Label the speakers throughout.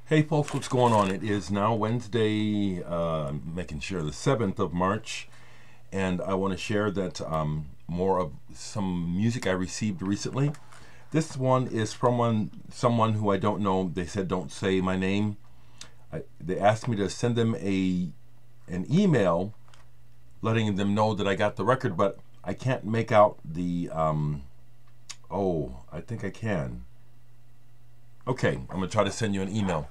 Speaker 1: Hey folks, what's going on? It is now Wednesday, making sure the 7th of March, and I want to share that more of some music I received recently. This one is from someone who I don't know. They said don't say my name. They asked me to send them an email letting them know that I got the record, but I can't make out the, oh, I think I can. Okay, I'm going to try to send you an email.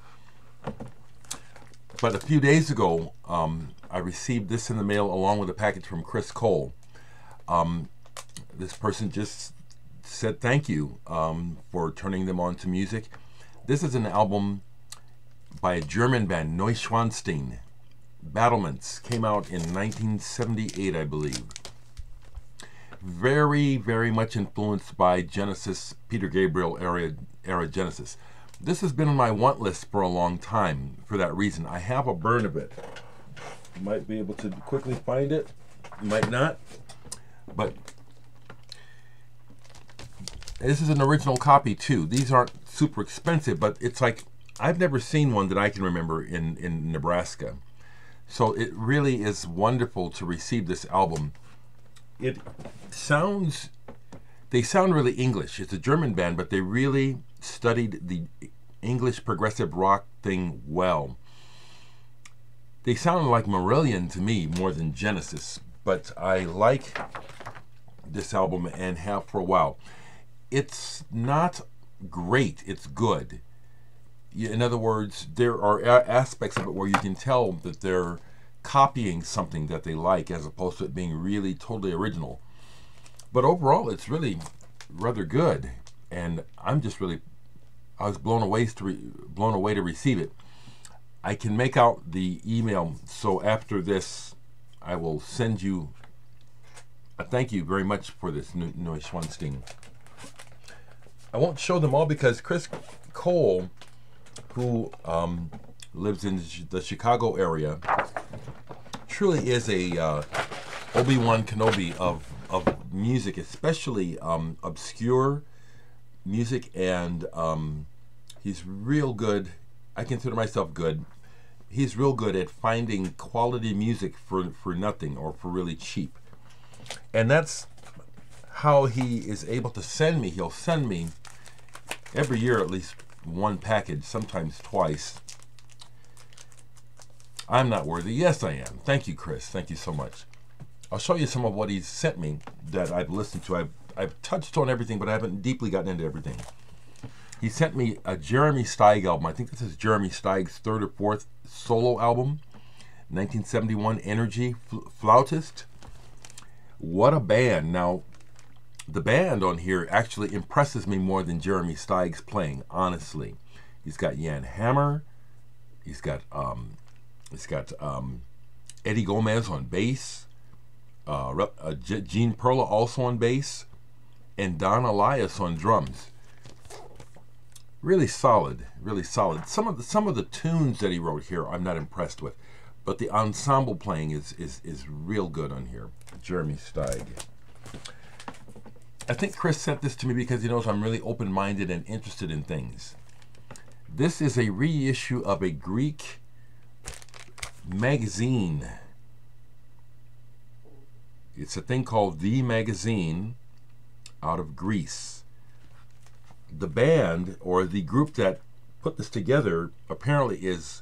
Speaker 1: But a few days ago, I received this in the mail along with a package from Chris Cole. This person just said thank you for turning them on to music. This is an album by a German band, Neuschwanstein. Battlements came out in 1978, I believe. Very, very much influenced by Genesis, Peter Gabriel era Genesis. This has been on my want list for a long time for that reason. I have a burn of it. You might be able to quickly find it. You might not. But this is an original copy too. These aren't super expensive, but it's like I've never seen one that I can remember in Nebraska. So it really is wonderful to receive this album. They sound really English. It's a German band, but they really studied the English progressive rock thing well. They sound like Marillion to me more than Genesis, but I like this album and have for a while. It's not great, it's good. In other words, there are aspects of it where you can tell that they're copying something that they like as opposed to it being really totally original. But overall, it's really rather good, and I was blown away to receive it. I can make out the email, so after this, I will send you a thank you very much for this, Neuschwanstein. I won't show them all because Chris Cole, who lives in the Chicago area, truly is a Obi-Wan Kenobi of music, especially obscure music, and he's real good. I consider myself good. He's real good at finding quality music for nothing or for really cheap. And that's how he is able to send me. He'll send me every year at least one package, sometimes twice. I'm not worthy. Yes, I am. Thank you, Chris. Thank you so much. I'll show you some of what he's sent me that I've listened to. I've touched on everything, but I haven't deeply gotten into everything. He sent me a Jeremy Steig album. I think this is Jeremy Steig's third or fourth solo album. 1971, Energy, Flautist. What a band. Now, the band on here actually impresses me more than Jeremy Steig's playing, honestly. He's got Jan Hammer. He's got Eddie Gomez on bass. Gene Perla also on bass. And Don Elias on drums. Really solid, really solid. Some of the tunes that he wrote here I'm not impressed with, but the ensemble playing is real good on here. Jeremy Steig. I think Chris sent this to me because he knows I'm really open-minded and interested in things. This is a reissue of a Greek magazine. It's a thing called The Magazine out of Greece. The band, or the group that put this together, apparently is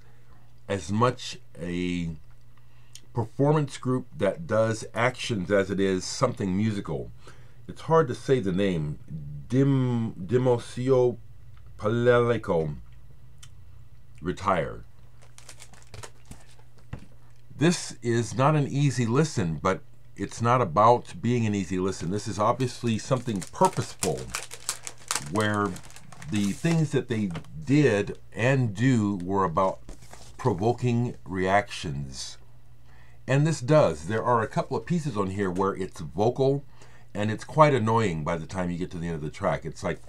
Speaker 1: as much a performance group that does actions as it is something musical. It's hard to say the name. Dimosio Palelico, retire. This is not an easy listen, but it's not about being an easy listen. This is obviously something purposeful, where the things that they did and do were about provoking reactions. And this does. There are a couple of pieces on here where it's vocal, and it's quite annoying by the time you get to the end of the track. It's like,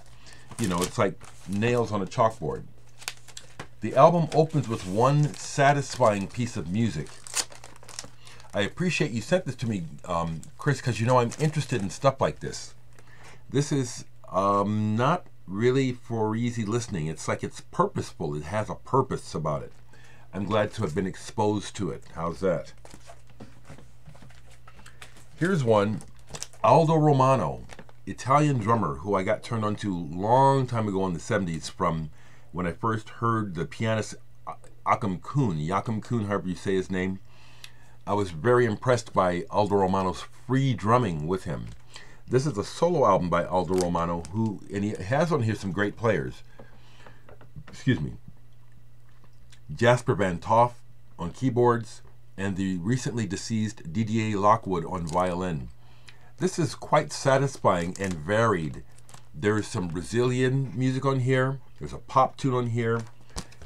Speaker 1: it's like nails on a chalkboard. The album opens with one satisfying piece of music. I appreciate you sent this to me, Chris, because I'm interested in stuff like this. This is not really for easy listening. It's like it's purposeful. It has a purpose about it. I'm glad to have been exposed to it. How's that? Here's one, Aldo Romano, Italian drummer who I got turned on to a long time ago in the 70s from when I first heard the pianist Joachim Kuhn, however you say his name. I was very impressed by Aldo Romano's free drumming with him. This is a solo album by Aldo Romano, and he has on here some great players. Excuse me. Jasper Van Toff on keyboards, and the recently deceased Didier Lockwood on violin. This is quite satisfying and varied. There's some Brazilian music on here. There's a pop tune on here.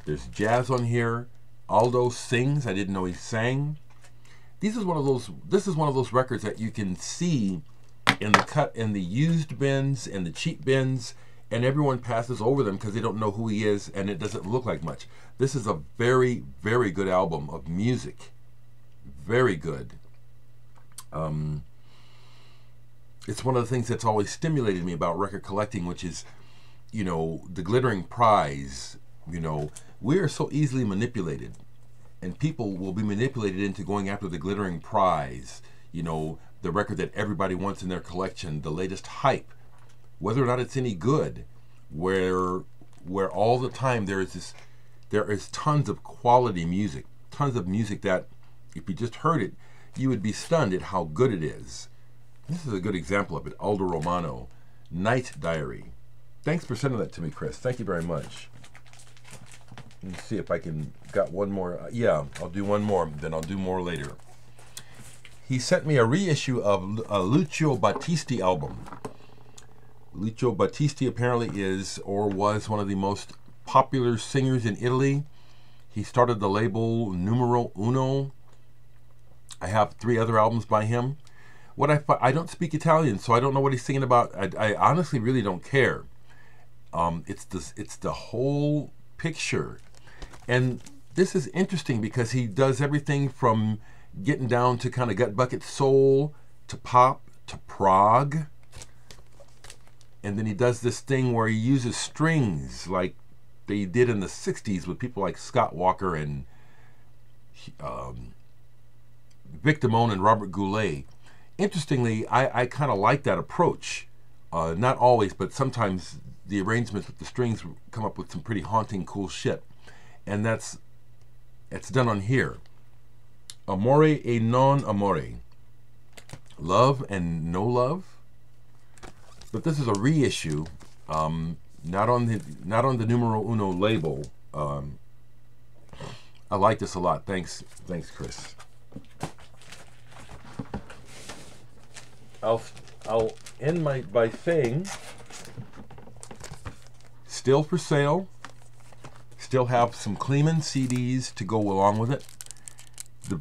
Speaker 1: There's jazz on here. Aldo sings. I didn't know he sang. This is one of those records that you can see in the used bins and the cheap bins, and everyone passes over them because they don't know who he is, and it doesn't look like much. This is a very, very good album of music. Very good. It's one of the things that's always stimulated me about record collecting, which is, the glittering prize. We are so easily manipulated, and people will be manipulated into going after the glittering prize. The record that everybody wants in their collection, the latest hype, whether or not it's any good, where all the time there is tons of quality music, tons of music that if you just heard it, you would be stunned at how good it is. This is a good example of it. Aldo Romano, Night Diary. Thanks for sending that to me, Chris. Thank you very much. Let me see if I got one more. Yeah, I'll do one more, then I'll do more later. He sent me a reissue of a Lucio Battisti album. Lucio Battisti apparently is or was one of the most popular singers in Italy. He started the label Numero Uno. I have 3 other albums by him. I don't speak Italian, so I don't know what he's singing about. I honestly really don't care. It's the whole picture. And this is interesting because he does everything from getting down to kind of gut bucket soul, to pop, to prog. And then he does this thing where he uses strings like they did in the 60s with people like Scott Walker and Vic Damone and Robert Goulet. Interestingly, I kind of like that approach. Not always, but sometimes the arrangements with the strings come up with some pretty haunting, cool shit. And it's done on here. Amore e non amore. Love and no love. But this is a reissue, not on the Numero Uno label. I like this a lot. Thanks, Chris. I'll end by saying, still for sale. Still have some Kleeman CDs to go along with it. The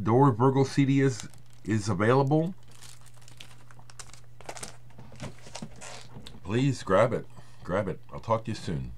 Speaker 1: Dora Virgo CD is available. Please grab it. I'll talk to you soon.